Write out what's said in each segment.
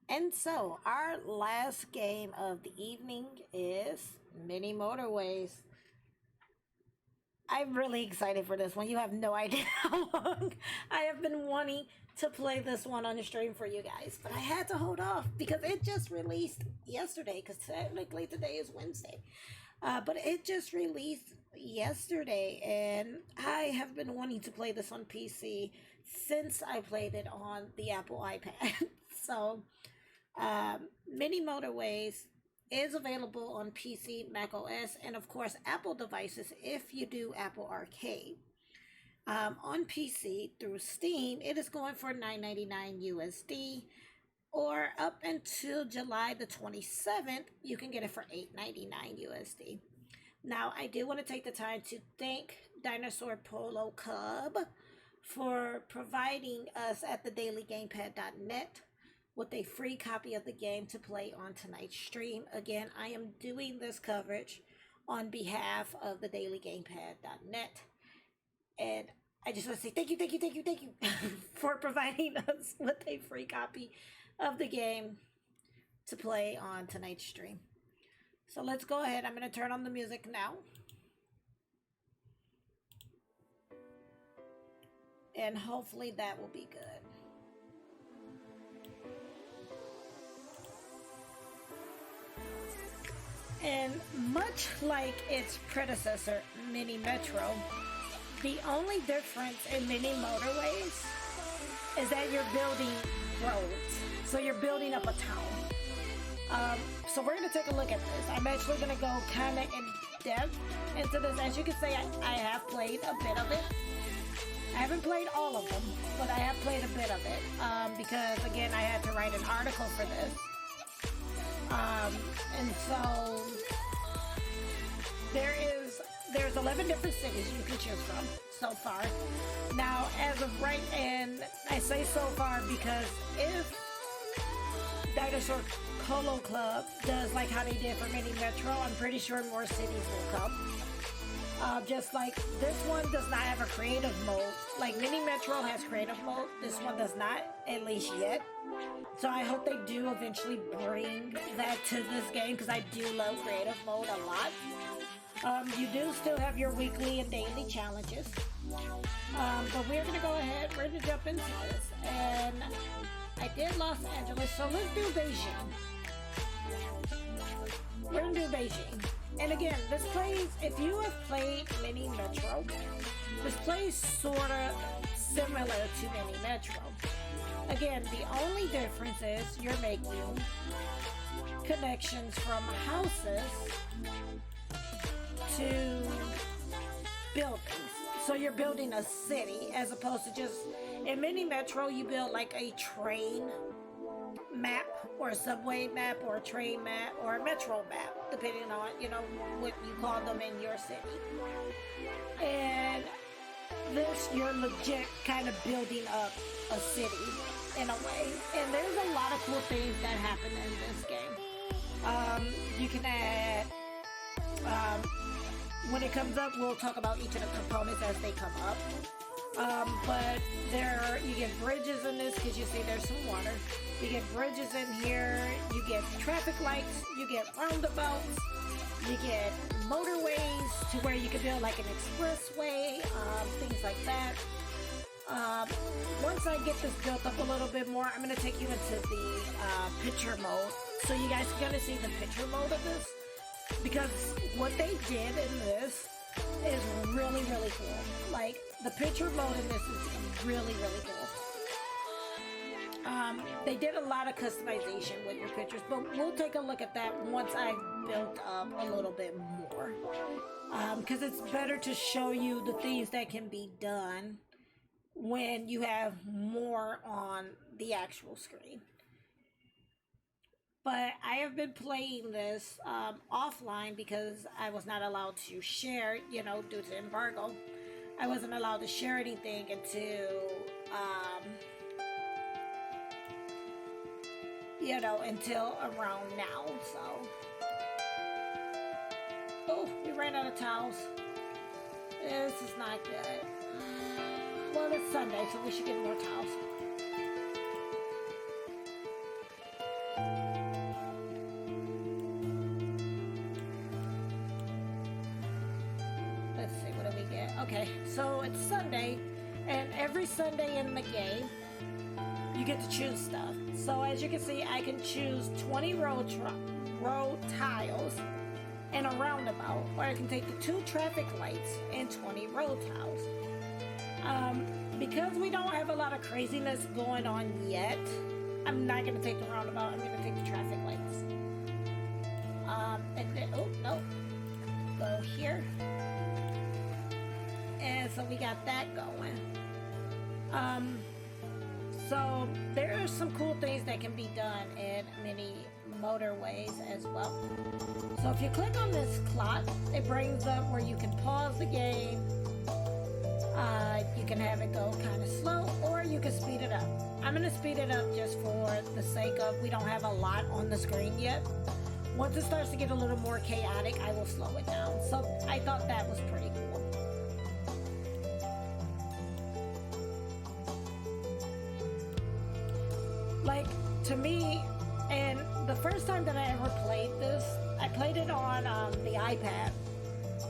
And so our last game of the evening is Mini Motorways. I'm really excited for this one. You have no idea how long I have been wanting to play this one on the stream for you guys, but I had to hold off because it just released yesterday, because technically today is Wednesday. But it just released yesterday, and I have been wanting to play this on PC since I played it on the Apple iPad. So, Mini Motorways is available on PC, macOS, and of course Apple devices if you do Apple Arcade. On PC through Steam, it is going for $9.99 USD, or up until July the 27th, you can get it for $8.99 USD. Now, I do want to take the time to thank Dinosaur Polo Club for providing us at the dailygamepad.net with a free copy of the game to play on tonight's stream. Again, I am doing this coverage on behalf of the dailygamepad.net. And I just want to say thank you for providing us with a free copy of the game to play on tonight's stream. So let's go ahead. I'm going to turn on the music now. And hopefully that will be good. And much like its predecessor, Mini Metro, the only difference in Mini Motorways is that you're building roads. So you're building up a town. So we're going to take a look at this. I'm actually going to go kind of in depth into this. As you can see, I have played a bit of it. I haven't played all of them, but I have played a bit of it because, again, I had to write an article for this. And so there's 11 different cities you can choose from so far. Now, as of right, and I say so far because if Dinosaur Polo Club does like how they did for Mini Metro, I'm pretty sure more cities will come. Just like this one does not have a creative mode. Like Mini Metro has creative mode, this one does not, at least yet. So I hope they do eventually bring that to this game because I do love creative mode a lot. You do still have your weekly and daily challenges. But we're going to go ahead, we're going to jump into this. And I did Los Angeles, so let's do Beijing. We're going to do Beijing. And again, this plays, if you have played Mini Metro, this plays sort of similar to Mini Metro. Again, the only difference is you're making connections from houses to buildings. So you're building a city as opposed to just, in Mini Metro, you build like a train map or a subway map or a train map or a metro map, depending on, you know, what you call them in your city. And this, you're legit kind of building up a city in a way. And there's a lot of cool things that happen in this game. You can add, when it comes up, we'll talk about each of the components as they come up. But you get bridges in this because you see there's some water. You get bridges in here, you get traffic lights, you get roundabouts, you get motorways to where you can build like an expressway, things like that. Once I get this built up a little bit more, I'm going to take you into the picture mode. So you guys are going to see the picture mode of this. Because what they did in this is really, really cool. Like, the picture mode in this is really, really cool. They did a lot of customization with your pictures, but we'll take a look at that once I've built up a little bit more. Because it's better to show you the things that can be done when you have more on the actual screen. But I have been playing this offline because I was not allowed to share, you know, due to embargo. I wasn't allowed to share anything until, you know, until around now, so. Oh, we ran out of towels. This is not good. Well, it's Sunday, so we should get more tiles. Let's see, what do we get? Okay, so it's Sunday, and every Sunday in the game, you get to choose stuff. So as you can see, I can choose 20 road tiles and a roundabout, or I can take the 2 traffic lights and 20 road tiles. Because we don't have a lot of craziness going on yet, I'm not going to take the roundabout, I'm going to take the traffic lights. And then, oh, no. Go here. And so we got that going. So there are some cool things that can be done in Mini Motorways as well. So if you click on this clock, it brings up where you can pause the game. You can have it go kind of slow, or you can speed it up. I'm going to speed it up just for the sake of we don't have a lot on the screen yet. Once it starts to get a little more chaotic, I will slow it down. So I thought that was pretty cool. Like, to me, and the first time that I ever played this, I played it on the iPad.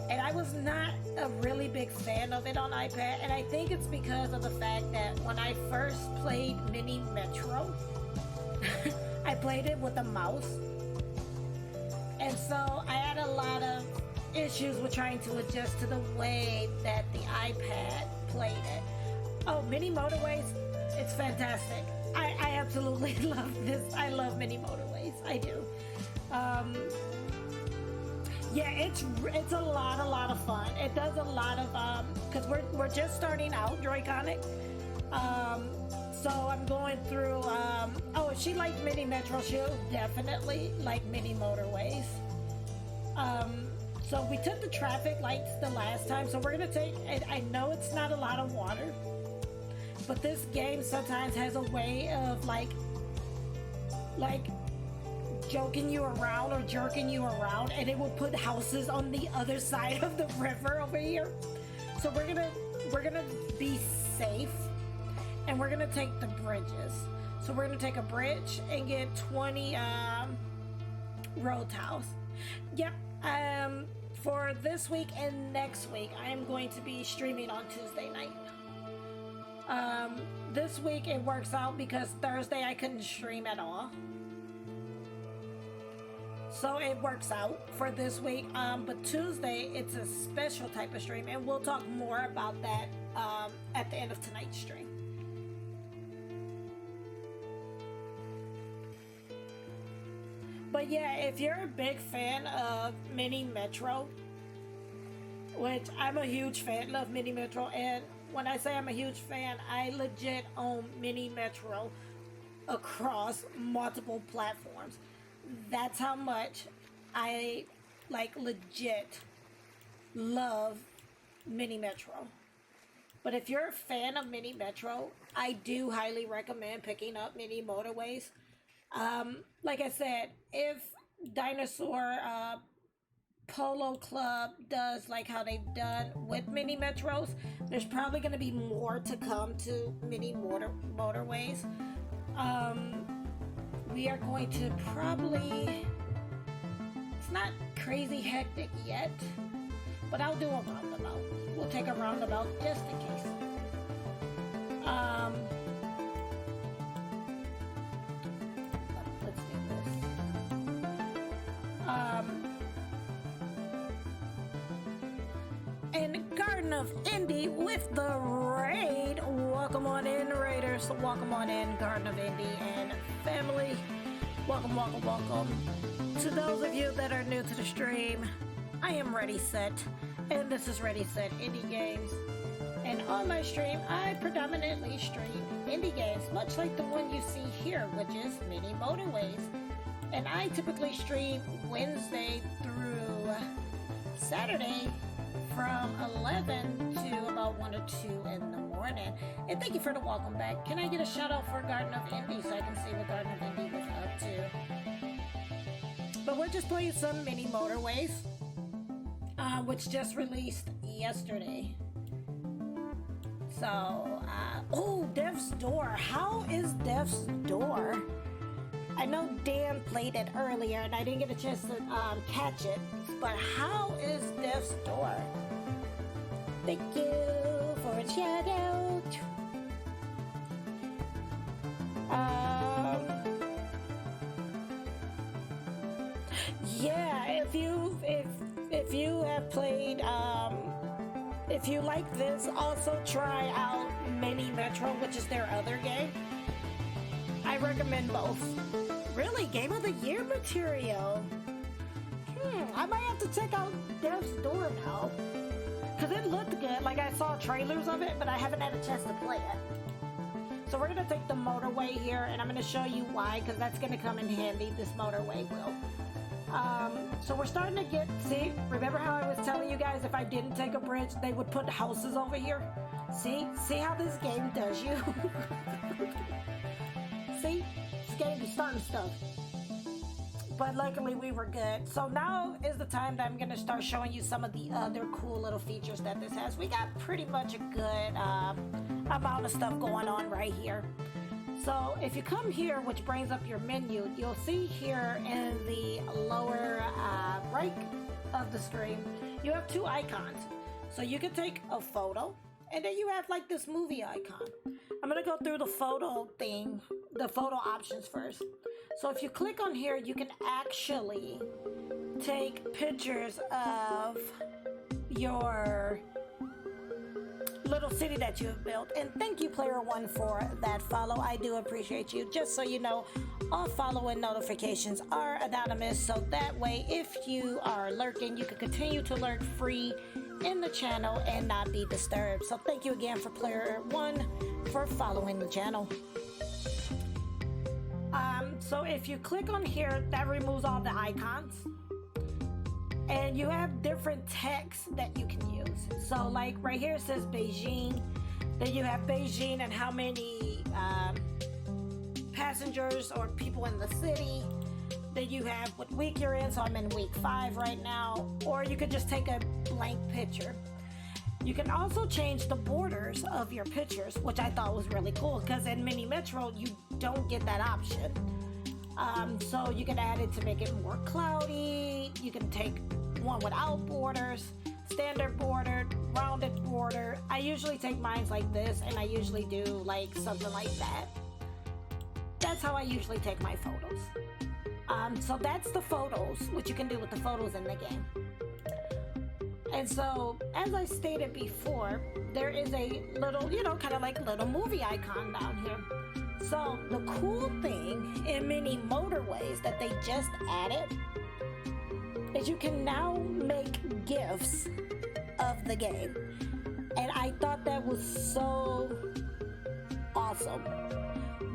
And I was not a really big fan of it on iPad, and I think it's because of the fact that when I first played Mini Metro, I played it with a mouse. And so I had a lot of issues with trying to adjust to the way that the iPad played it. Oh, Mini Motorways, it's fantastic. I absolutely love this. I love Mini Motorways. I do. Yeah, it's a lot of fun. It does a lot of because we're just starting out Joy-Conic. So I'm going through oh, if she liked Mini Metro, she'll definitely like Mini Motorways. So we took the traffic lights the last time, so we're gonna take, I know it's not a lot of water, but this game sometimes has a way of like joking you around or jerking you around, and it will put houses on the other side of the river over here. So we're gonna be safe, and we're gonna take the bridges. So we're gonna take a bridge and get 20 road tiles. Yep. For this week and next week, I am going to be streaming on Tuesday night. This week it works out because Thursday I couldn't stream at all. So it works out for this week. But Tuesday, it's a special type of stream, and we'll talk more about that at the end of tonight's stream. But yeah, if you're a big fan of Mini Metro, which I'm a huge fan of Mini Metro, and when I say I'm a huge fan, I legit own Mini Metro across multiple platforms. That's how much I legit love Mini Metro. But if you're a fan of Mini Metro, I do highly recommend picking up Mini Motorways. Like I said, if Dinosaur Polo Club does like how they've done with Mini Metros, there's probably going to be more to come to Mini Motorways. We are going to probably, it's not crazy hectic yet, but I'll do a roundabout. We'll take a roundabout just in case. Let's do this. And Garden of Indy with the raid. Welcome on in, Raiders. Welcome on in, Garden of Indy and family. Welcome, welcome, welcome. To those of you that are new to the stream, I am Ready Set, and this is Ready Set Indie Games. And on my stream, I predominantly stream indie games, much like the one you see here, which is Mini Motorways. And I typically stream Wednesday through Saturday from 11 to about 1 or 2 in the morning. And thank you for the welcome back. Can I get a shout out for Garden of Indy so I can see what Garden of Indy was up to? But we're just playing some Mini Motorways, which just released yesterday. So, oh, Death's Door. How is Death's Door? I know Dan played it earlier and I didn't get a chance to catch it, but how is Death's Door? Thank you for a shout out. Yeah, if you have played, if you like this, also try out Mini Metro, which is their other game. I recommend both. Really, Game of the Year material. I might have to check out Death's Door now. Because it looked good. Like, I saw trailers of it, but I haven't had a chance to play it. So we're going to take the motorway here, and I'm going to show you why, because that's going to come in handy, this motorway will. So we're starting to get, see, remember how I was telling you guys if I didn't take a bridge, they would put houses over here? See how this game does you? See? This game is starting stuff. But luckily we were good. So now is the time that I'm going to start showing you some of the other cool little features that this has. We got pretty much a good amount of stuff going on right here. So if you come here, which brings up your menu, you'll see here in the lower right of the screen, you have two icons. So you can take a photo, and then you have like this movie icon. I'm gonna go through the photo thing, the photo options first. So if you click on here, you can actually take pictures of your little city that you have built. And thank you, Player One, for that follow. I do appreciate you. Just so you know, all follow and notifications are anonymous, so that way if you are lurking, you can continue to lurk free in the channel and not be disturbed. So thank you again for Player One for following the channel. So if you click on here, that removes all the icons. And you have different text that you can use. So like right here it says Beijing. Then you have Beijing and how many passengers or people in the city. Then you have what week you're in. So I'm in week 5 right now. Or you could just take a blank picture. You can also change the borders of your pictures, which I thought was really cool because in Mini Metro you don't get that option. So you can add it to make it more cloudy. You can take one without borders, standard bordered, rounded border. I usually take mine like this, and I usually do like something like that. That's how I usually take my photos. So that's the photos, what you can do with the photos in the game. And so, as I stated before, there is a little, kind of like little movie icon down here. So the cool thing in Mini Motorways that they just added is you can now make GIFs of the game. And I thought that was so awesome.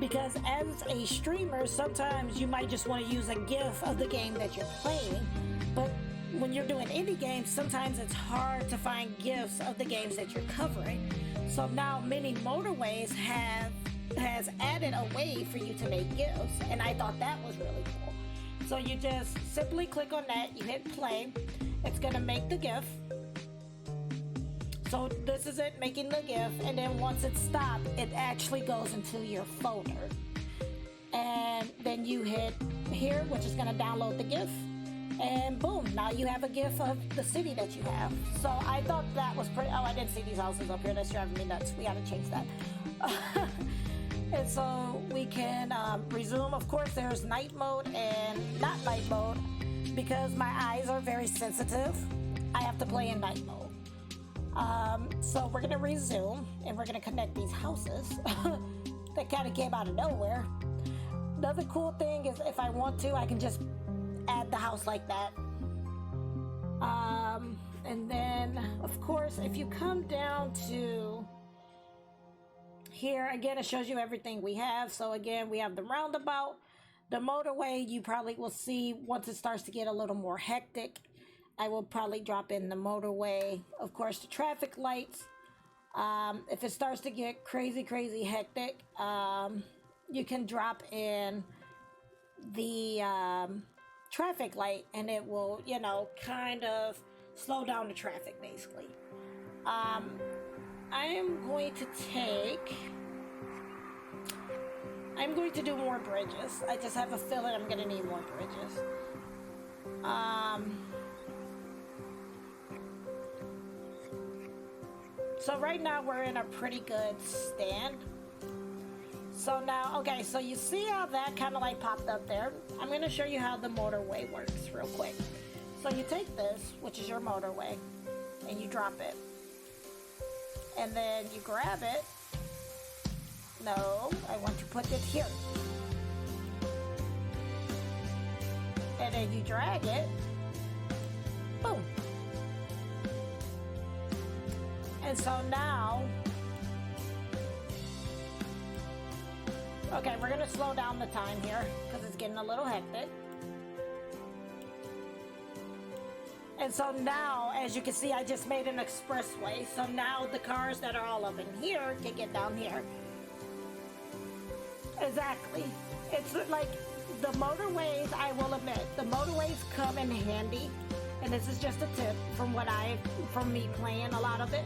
Because as a streamer, sometimes you might just want to use a GIF of the game that you're playing. But when you're doing indie games, sometimes it's hard to find GIFs of the games that you're covering. So now Mini Motorways has added a way for you to make GIFs, and I thought that was really cool. So you just simply click on that, you hit play, it's gonna make the GIF. So this is it making the GIF, and then once it's stopped, it actually goes into your folder. And then you hit here, which is gonna download the GIF, and boom, now you have a GIF of the city that you have. So I thought that was pretty, oh, I didn't see these houses up here, that's driving me nuts, we gotta change that. And so we can resume. Of course, there's night mode and not night mode because my eyes are very sensitive. I have to play in night mode. So we're gonna resume and we're gonna connect these houses that kind of came out of nowhere. Another cool thing is if I want to, I can just add the house like that. And then, of course, if you come down to here, again, it shows you everything we have. So again, we have the roundabout, the motorway. You probably will see once it starts to get a little more hectic, I will probably drop in the motorway. Of course, the traffic lights. If it starts to get crazy hectic, you can drop in the traffic light and it will, kind of slow down the traffic basically. I am going to take... I'm going to do more bridges. I just have a feeling I'm gonna need more bridges. So right now we're in a pretty good stand. So now, okay, so you see how that kind of like popped up there? I'm gonna show you how the motorway works real quick. So you take this, which is your motorway, and you drop it. And then you grab it. No, I want to put it here. And then you drag it. Boom. And so now, okay, we're gonna slow down the time here because it's getting a little hectic. And so now, as you can see, I just made an expressway. So now the cars that are all up in here can get down here. Exactly. It's like the motorways, I will admit, the motorways come in handy. And this is just a tip from me playing a lot of it.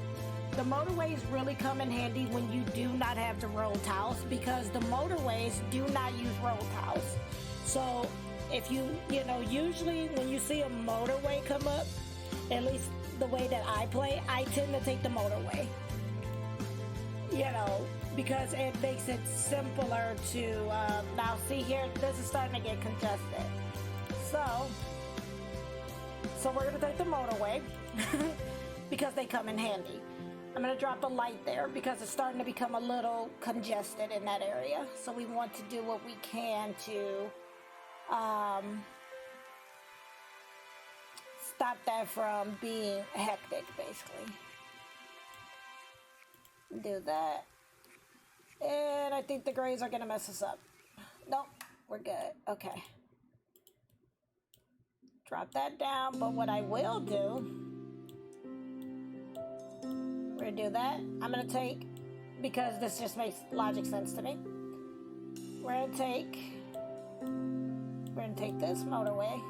The motorways really come in handy when you do not have the road tiles, because the motorways do not use road tiles. So if you know, usually when you see a motorway come up, at least the way that I play, I tend to take the motorway. You know, because it makes it simpler to, now see here, this is starting to get congested. So we're gonna take the motorway because they come in handy. I'm gonna drop a light there because it's starting to become a little congested in that area. So we want to do what we can to stop that from being hectic, basically. Do that. And I think the grays are gonna mess us up. Nope, we're good. Okay. Drop that down, but what I will do, we're gonna do that. I'm gonna take, because this just makes logic sense to me, we're gonna take this motorway.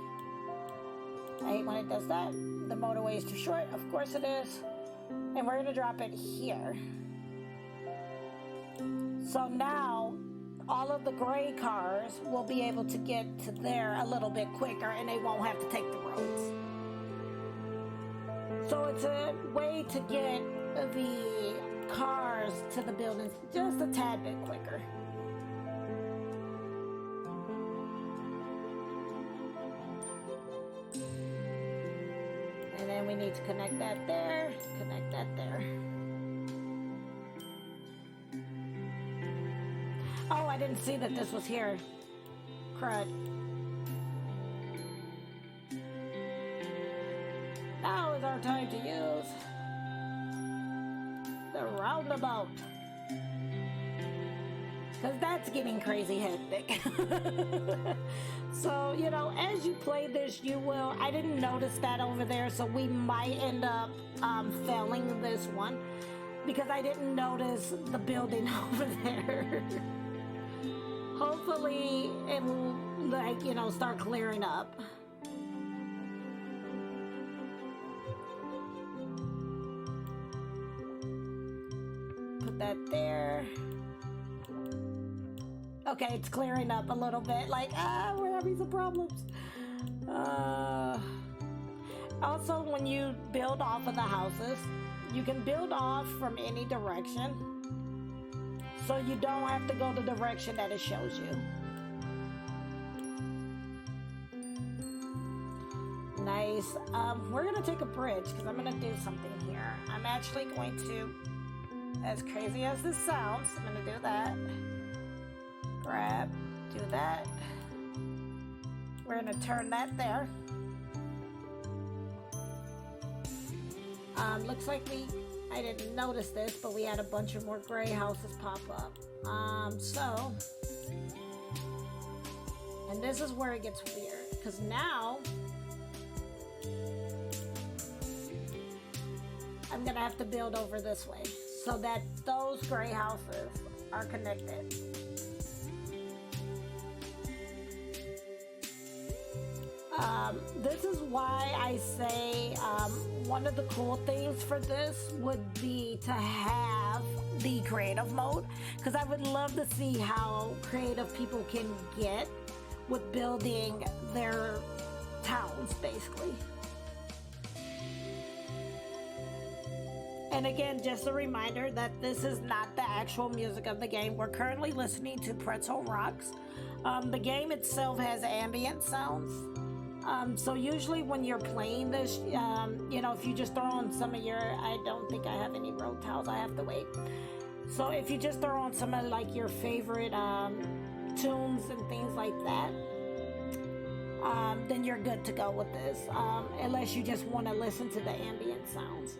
I hate when it does that. The motorway is too short, of course it is. And we're gonna drop it here. So now all of the gray cars will be able to get to there a little bit quicker, and they won't have to take the roads. So it's a way to get the cars to the buildings just a tad bit quicker. And then we need to connect that there, connect that there. Oh, I didn't see that this was here. Crud. Now is our time to use the roundabout. Because that's getting crazy hectic. So, you know, as you play this, you will... I didn't notice that over there, so we might end up failing this one. Because I didn't notice the building over there. Hopefully it will, like, you know, start clearing up. Put that there. Okay, it's clearing up a little bit. Like, we're having some problems. Also, when you build off of the houses, you can build off from any direction. So you don't have to go the direction that it shows you. Nice. We're gonna take a bridge because I'm gonna do something here. I'm actually going to, as crazy as this sounds, I'm gonna do that. Grab, do that. We're gonna turn that there. Looks like I didn't notice this, but we had a bunch of more gray houses pop up. And this is where it gets weird, because now I'm gonna have to build over this way so that those gray houses are connected. This is why I say one of the cool things for this would be to have the creative mode, because I would love to see how creative people can get with building their towns, basically. And again, just a reminder that this is not the actual music of the game. We're currently listening to Pretzel Rocks. The game itself has ambient sounds. So usually when you're playing this, you know, if you just throw on some of your, I don't think I have any road tiles, I have to wait. So if you just throw on some of like your favorite tunes and things like that, then you're good to go with this, unless you just want to listen to the ambient sounds.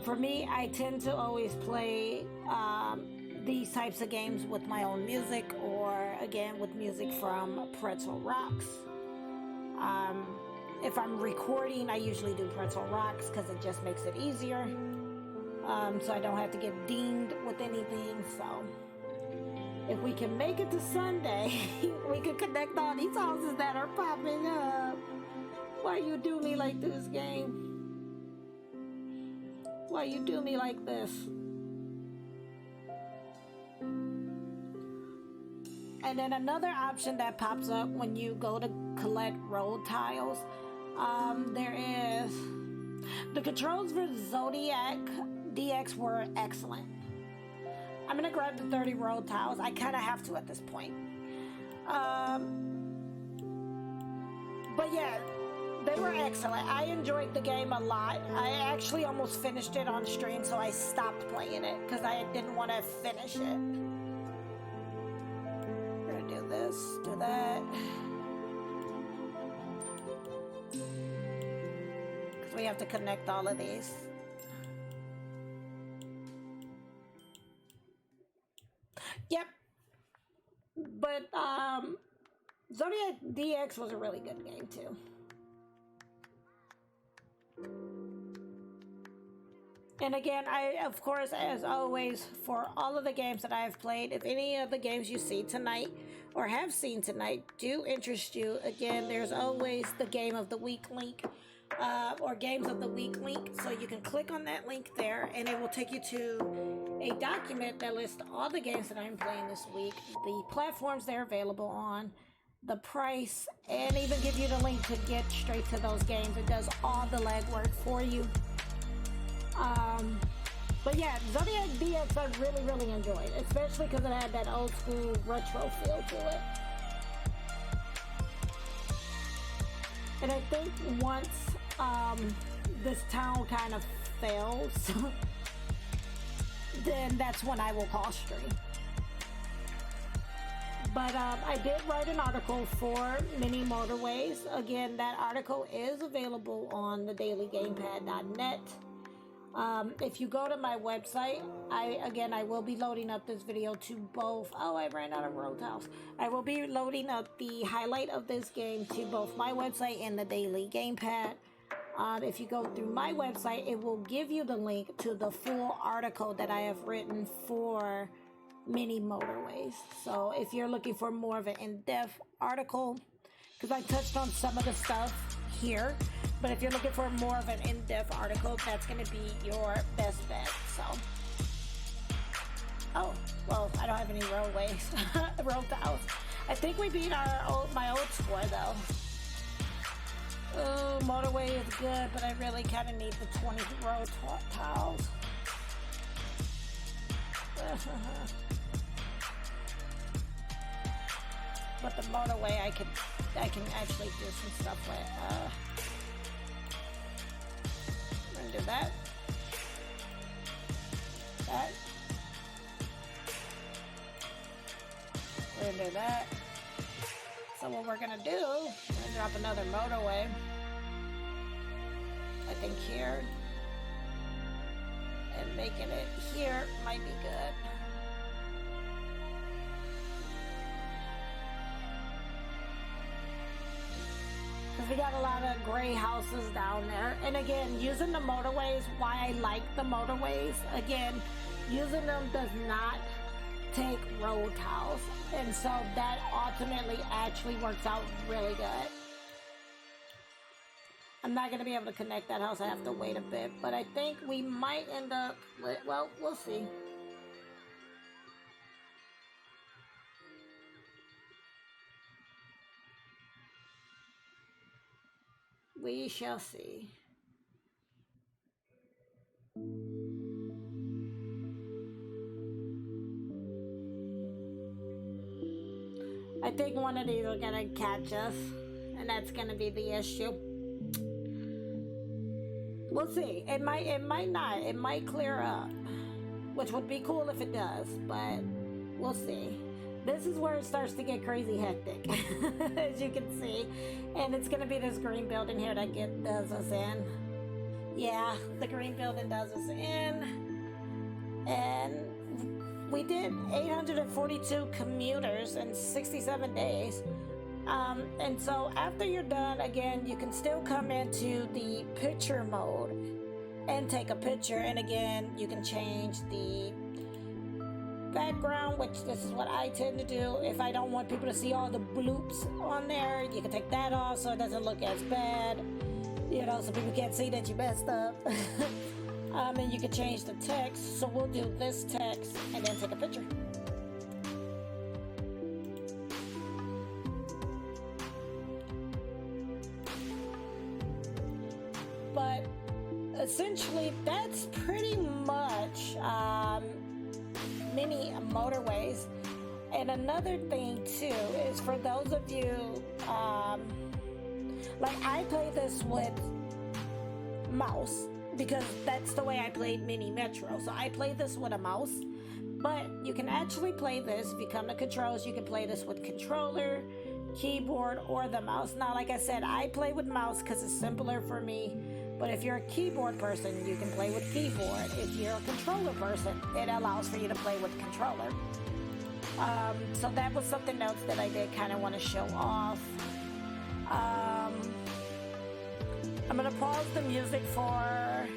For me, I tend to always play these types of games with my own music, or again with music from Pretzel Rocks. If I'm recording, I usually do Pretzel Rocks because it just makes it easier, so I don't have to get dinged with anything. So if we can make it to Sunday, we can connect all these houses that are popping up. Why you do me like this, game? Why you do me like this? And then another option that pops up when you go to collect road tiles, there is the controls for Zodiac DX were excellent. I'm gonna grab the 30 road tiles. I kind of have to at this point. But yeah, they were excellent. I enjoyed the game a lot. I actually almost finished it on stream, so I stopped playing it because I didn't want to finish it. We're gonna do this, do that. Because we have to connect all of these. Yep. But Zodiac DX was a really good game too. And again, I, of course, as always, for all of the games that I have played, if any of the games you see tonight or have seen tonight do interest you, again, there's always the Game of the Week link, or Games of the Week link. So you can click on that link there, and it will take you to a document that lists all the games that I'm playing this week, the platforms they're available on, the price, and even give you the link to get straight to those games. It does all the legwork for you. But yeah, Zodiac DX I really enjoyed, especially because it had that old school retro feel to it. And I think once this town kind of fails, then that's when I will call stream. But I did write an article for Mini Motorways. Again, that article is available on thedailygamepad.net. If you go to my website, I will be loading up this video to both. Oh, I ran out of road tiles. I will be loading up the highlight of this game to both my website and the Daily Gamepad. If you go through my website, it will give you the link to the full article that I have written for Mini Motorways. So if you're looking for more of an in-depth article, because I touched on some of the stuff here, but if you're looking for more of an in-depth article, that's going to be your best bet. So, oh, well, I don't have any roadways, road tiles. I think we beat my old score though. Oh, motorway is good, but I really kind of need the 20 road tiles. But the motorway, I can actually do some stuff with. We're gonna do that. That. We're gonna do that. So what we're gonna do, we're gonna drop another motorway. I think here. And making it here might be good. Because we got a lot of gray houses down there. And again, using the motorways, why I like the motorways, again, using them does not take road tiles. And so that ultimately actually works out really good. I'm not going to be able to connect that house. I have to wait a bit. But I think we might end up with, well, we'll see. We shall see. I think one of these are gonna catch us, and that's gonna be the issue. We'll see. It might not. It might clear up, which would be cool if it does, but we'll see. This is where it starts to get crazy hectic, as you can see, and it's gonna be this green building here that does us in. Yeah, the green building does us in, and we did 842 commuters in 67 days. And so after you're done, again, you can still come into the picture mode and take a picture. And again, you can change the background, which this is what I tend to do. If I don't want people to see all the bloops on there, you can take that off so it doesn't look as bad, you know, so people can't see that you messed up. And you can change the text. So we'll do this text and then take a picture. But essentially, that's pretty much Mini Motorways. And another thing too is for those of you, like I play this with mouse, because that's the way I played Mini Metro. So I play this with a mouse, but you can actually play this. If you come to controls, you can play this with controller, keyboard, or the mouse. Now, like I said, I play with mouse because it's simpler for me. But if you're a keyboard person, you can play with keyboard. If you're a controller person, it allows for you to play with controller. So that was something else that I did kind of want to show off. I'm going to pause the music for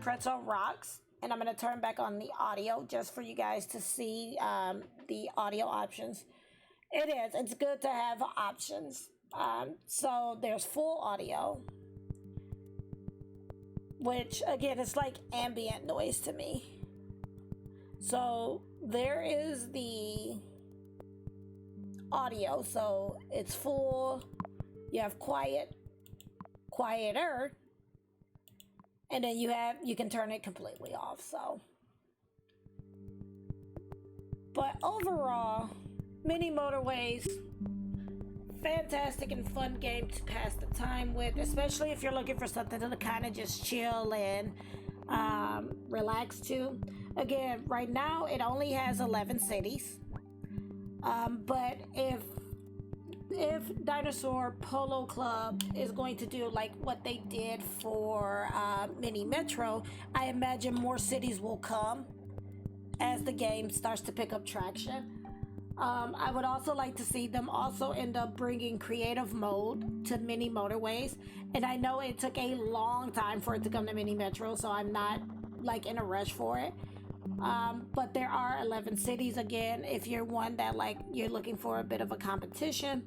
Pretzel Rocks, and I'm going to turn back on the audio just for you guys to see the audio options. It's good to have options. So there's full audio, which again, it's like ambient noise to me. So there is the audio, so it's full. You have quiet, quieter, and then you can turn it completely off. So, but overall, Mini Motorways, fantastic and fun game to pass the time with, especially if you're looking for something to kind of just chill and relax to. Again, right now it only has 11 cities, but if Dinosaur Polo Club is going to do like what they did for Mini Metro, I imagine more cities will come as the game starts to pick up traction. I would also like to see them also end up bringing creative mode to Mini Motorways. And I know it took a long time for it to come to Mini Metro, so I'm not like in a rush for it. But there are 11 cities again. If you're one that like you're looking for a bit of a competition,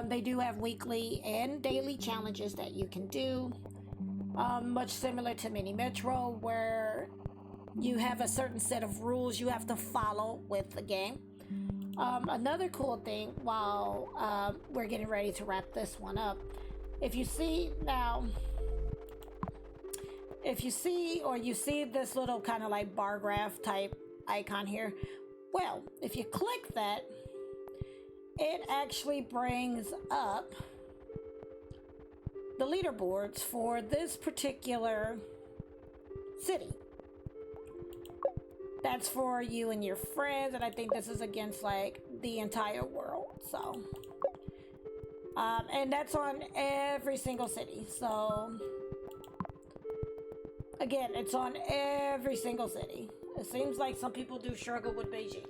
they do have weekly and daily challenges that you can do. Much similar to Mini Metro, where you have a certain set of rules you have to follow with the game. Another cool thing while we're getting ready to wrap this one up, if you see this little kind of like bar graph type icon here, well, if you click that, it actually brings up the leaderboards for this particular city. That's for you and your friends, and I think this is against like the entire world. So and that's on every single city. So again, it's on every single city. It seems like some people do struggle with Beijing.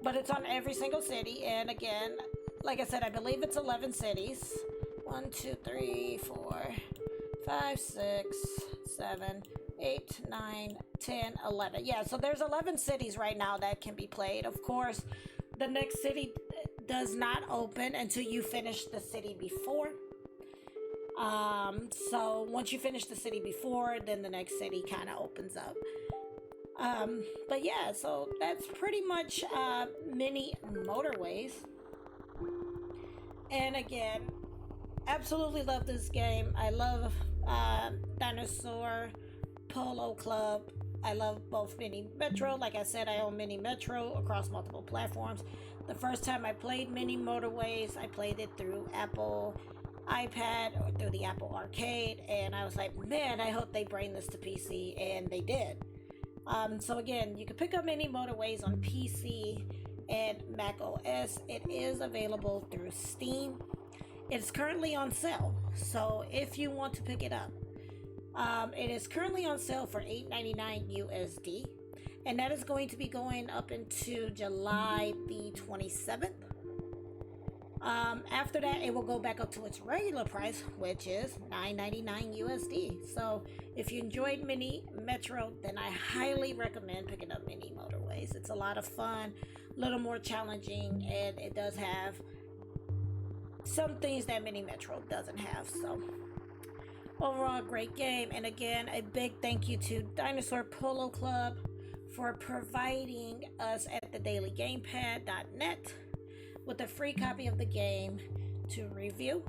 But it's on every single city. And again, like I said, I believe it's 11 cities. 1, 2, 3, 4, 5, 6, 7, 8, 9, 10, 11. Yeah, so there's 11 cities right now that can be played. Of course, the next city does not open until you finish the city before. So once you finish the city before, then the next city kind of opens up. But yeah, so that's pretty much Mini Motorways. And again, absolutely love this game. I love Dinosaur Polo Club. I love both Mini Metro. Like I said, I own Mini Metro across multiple platforms. The first time I played Mini Motorways, I played it through Apple iPad or through the Apple Arcade, and I was like, man, I hope they bring this to PC, and they did. So again, you can pick up Mini Motorways on PC and macOS. It is available through Steam. It's currently on sale, so if you want to pick it up, it is currently on sale for $8.99 USD, and that is going to be going up into July the 27th. After that, it will go back up to its regular price, which is $9.99 USD. So if you enjoyed Mini Metro, then I highly recommend picking up Mini Motorways. It's a lot of fun, a little more challenging, and it does have some things that Mini Metro doesn't have. So overall, great game. And again, a big thank you to Dinosaur Polo Club for providing us at thedailygamepad.net with a free copy of the game to review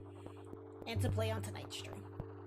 and to play on tonight's stream.